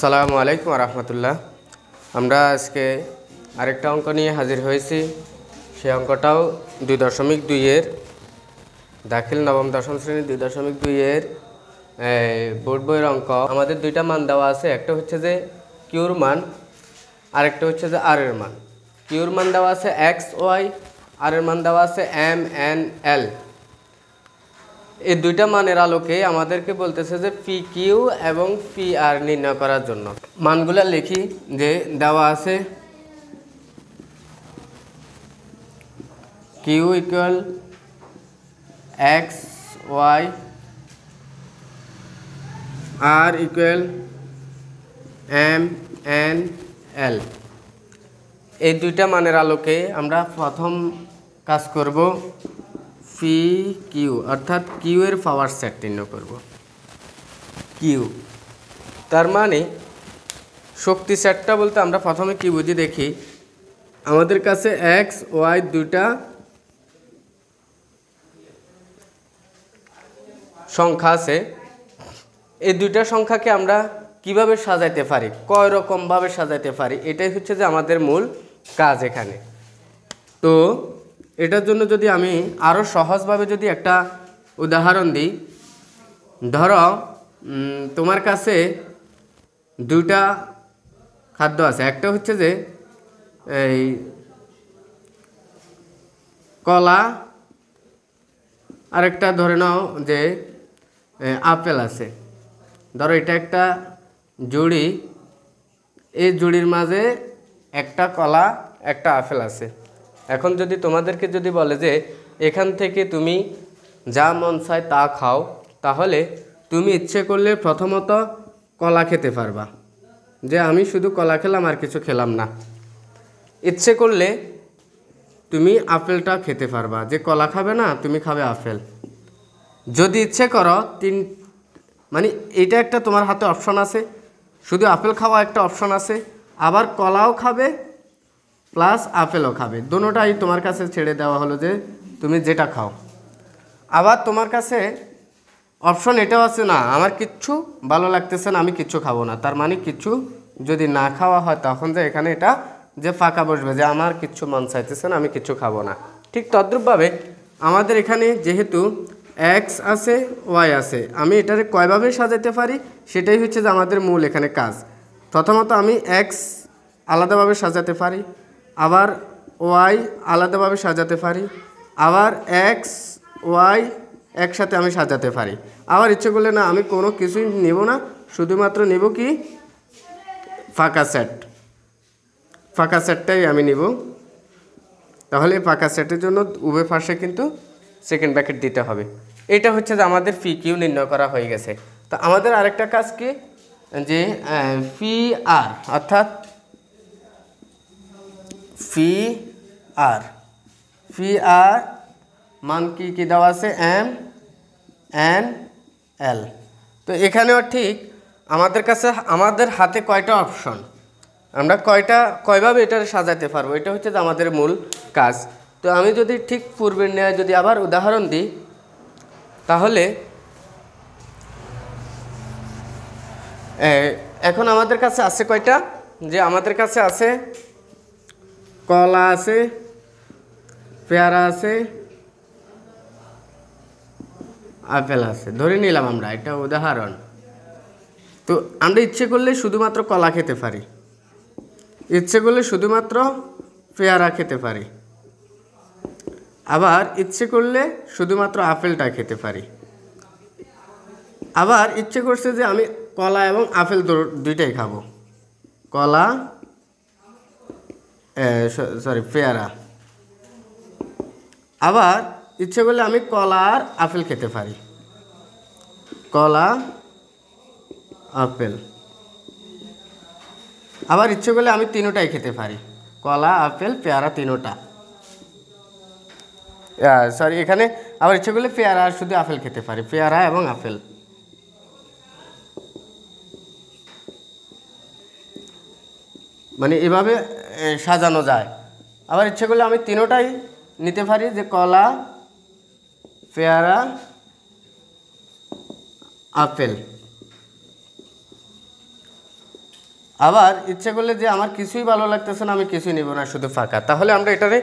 আসসালামু আলাইকুম রহমতুল্লাহ। আমরা আজকে আরেকটা অঙ্ক নিয়ে হাজির হয়েছি। সেই অঙ্কটাও 2.2 এর দাখিল নবম দশম শ্রেণী 2.2 এর বোর্ড বইয়ের অঙ্ক। আমাদের দুইটা মান দেওয়া আছে, একটা হচ্ছে যে কিউর মান, আরেকটা হচ্ছে যে আর এর মান। কিউর মান দেওয়া আছে এক্স ওয়াই, আর এর মান দেওয়া আছে এম এন এল। এই দুইটা মানের আলোকে আমাদেরকে বলতেছে যে পি কিউ এবং পি আর নির্ণয় করার জন্য মানগুলো লিখি। যে দেওয়া আছে কিউ ইকুয়াল এক্স ওয়াই, আর ইকুয়াল এম এন এল। এই দুইটা মানের আলোকে আমরা প্রথম কাজ করব পি কিউ, অর্থাৎ কিউ এর পাওয়ার সেট নির্ণয় করব। কিউ তার মানে শক্তি সেটটা বলতে আমরা প্রথমে কি বুঝি দেখি। আমাদের কাছে এক্স ওয়াই দুইটা সংখ্যা আছে। এই দুইটা সংখ্যাকে আমরা কিভাবে সাজাইতে পারি, কয় রকমভাবে সাজাইতে পারি, এটাই হচ্ছে যে আমাদের মূল কাজ এখানে। তো এটার জন্য যদি আমি আরও সহজভাবে যদি একটা উদাহরণ দিই, ধরো তোমার কাছে দুইটা খাদ্য আছে। একটা হচ্ছে যে এই কলা, আরেকটা ধরে নাও যে আপেল আছে। ধরো এটা একটা জুড়ি, এই জুড়ির মাঝে একটা কলা একটা আপেল আছে। এখন যদি তোমাদেরকে যদি বলে যে এখান থেকে তুমি যা মন চায় তা খাও, তাহলে তুমি ইচ্ছে করলে প্রথমত কলা খেতে পারবা, যে আমি শুধু কলা খেলাম আর কিছু খেলাম না। ইচ্ছে করলে তুমি আপেলটা খেতে পারবা, যে কলা খাবে না তুমি খাবে আপেল। যদি ইচ্ছে করো মানে এটা একটা তোমার হাতে অপশন আছে, শুধু আপেল খাওয়া একটা অপশন আছে, আবার কলাও খাবে প্লাস আপেলও খাবে, দুটোটাই তোমার কাছে ছেড়ে দেওয়া হলো যে তুমি যেটা খাও। আবার তোমার কাছে অপশন এটাও আছে, না আমার কিচ্ছু ভালো লাগতেছে না, আমি কিচ্ছু খাবো না। তার মানে কিচ্ছু যদি না খাওয়া হয় তখন যে এখানে এটা যে ফাঁকা বসবে, যে আমার কিচ্ছু মন চাইতেছে না, আমি কিচ্ছু খাবো না। ঠিক তদ্রূপভাবে আমাদের এখানে যেহেতু এক্স আছে ওয়াই আছে, আমি এটারে কয়ভাবে সাজাতে পারি সেটাই হচ্ছে যে আমাদের মূল এখানে কাজ। প্রথমত আমি এক্স আলাদাভাবে সাজাতে পারি, আবার ওয়াই আলাদাভাবে সাজাতে পারি, আবার এক্স ওয়াই একসাথে আমি সাজাতে পারি। আবার ইচ্ছে করলে না আমি কোনো কিছুই নেব না, শুধুমাত্র নেব কি ফাঁকা সেট, ফাঁকা সেটটাই আমি নিব। তাহলে ফাঁকা সেটের জন্য উভয় পাশে কিন্তু সেকেন্ড ব্র্যাকেট দিতে হবে। এটা হচ্ছে যে আমাদের পি কিউ নির্ণয় করা হয়ে গেছে। তো আমাদের আরেকটা কাজ কি, যে পি আর, অর্থাৎ পি আর, পি আর মান কি কি দেওয়া আছে এম এন এল। তো এখানেও ঠিক আমাদের কাছে আমাদের হাতে কয়টা অপশন, আমরা কয়ভাবে এটা সাজাতে পারবো, এটা হচ্ছে যে আমাদের মূল কাজ। তো আমি যদি ঠিক পূর্বের ন্যায় যদি আবার উদাহরণ দিই, তাহলে এখন আমাদের কাছে আছে কয়টা, যে আমাদের কাছে আছে কলা আছে, পেয়ারা আছে, আপেল আছে, ধরে নিলাম আমরা এটা উদাহরণ। তো আমরা ইচ্ছে করলে শুধুমাত্র কলা খেতে পারি, ইচ্ছে করলে শুধুমাত্র পেয়ারা খেতে পারি, আবার ইচ্ছে করলে শুধুমাত্র আপেলটা খেতে পারি, আবার ইচ্ছে করছে যে আমি কলা এবং আপেল দুইটাই খাবো, কলা পেয়ারা। আবার ইচ্ছে করলে আমি কলা আর আপেল খেতে পারি, কলা আপেল। আবার ইচ্ছে করলে আমি তিনোটাই খেতে পারি, কলা আপেল পেয়ারা তিনোটা। এখানে আবার ইচ্ছে করলে পেয়ারা আর শুধু আপেল খেতে পারি, পেয়ারা এবং আপেল। মানে এভাবে সাজানো যায়। আবার ইচ্ছে করলে আমি তিনোটাই নিতে পারি, যে কলা পেয়ারা আপেল। আবার ইচ্ছে করলে যে আমার কিছুই ভালো লাগতেছে না, আমি কিছুই নেব না, শুধু ফাঁকা, তাহলে আমরা এটারে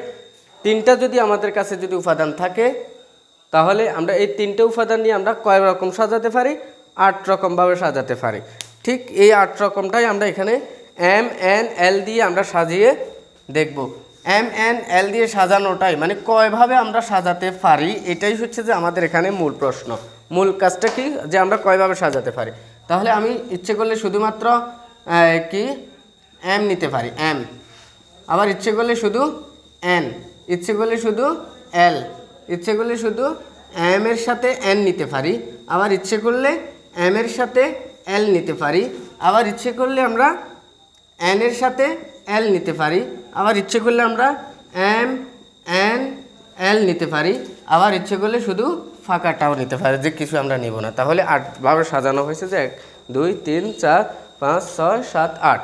তিনটা যদি আমাদের কাছে যদি উপাদান থাকে, তাহলে আমরা এই তিনটে উপাদান নিয়ে আমরা কয় রকম সাজাতে পারি? 8 রকমভাবে সাজাতে পারি। ঠিক এই 8 রকমটাই আমরা এখানে এম এন এল দিয়ে আমরা সাজিয়ে দেখব। এম এন এল দিয়ে সাজানোটাই মানে কয়ভাবে আমরা সাজাতে পারি, এটাই হচ্ছে যে আমাদের এখানে মূল প্রশ্ন। মূল কাজটা কি, যে আমরা কয়ভাবে সাজাতে পারি। তাহলে আমি ইচ্ছে করলে শুধুমাত্র কি এম নিতে পারি, এম, আবার ইচ্ছে করলে শুধু এন, ইচ্ছে করলে শুধু এল, ইচ্ছে করলে শুধু এম এর সাথে এন নিতে পারি, আবার ইচ্ছে করলে এম এর সাথে এল নিতে পারি, আবার ইচ্ছে করলে আমরা এন এর সাথে এল নিতে পারি, আবার ইচ্ছে করলে আমরা এম এন এল নিতে পারি, আবার ইচ্ছে করলে শুধু ফাঁকাটাও নিতে পারি, যে কিছু আমরা নিব না। তাহলে 8ভাবে সাজানো হয়েছে, যে 1 2 3 4 5 6 7 8।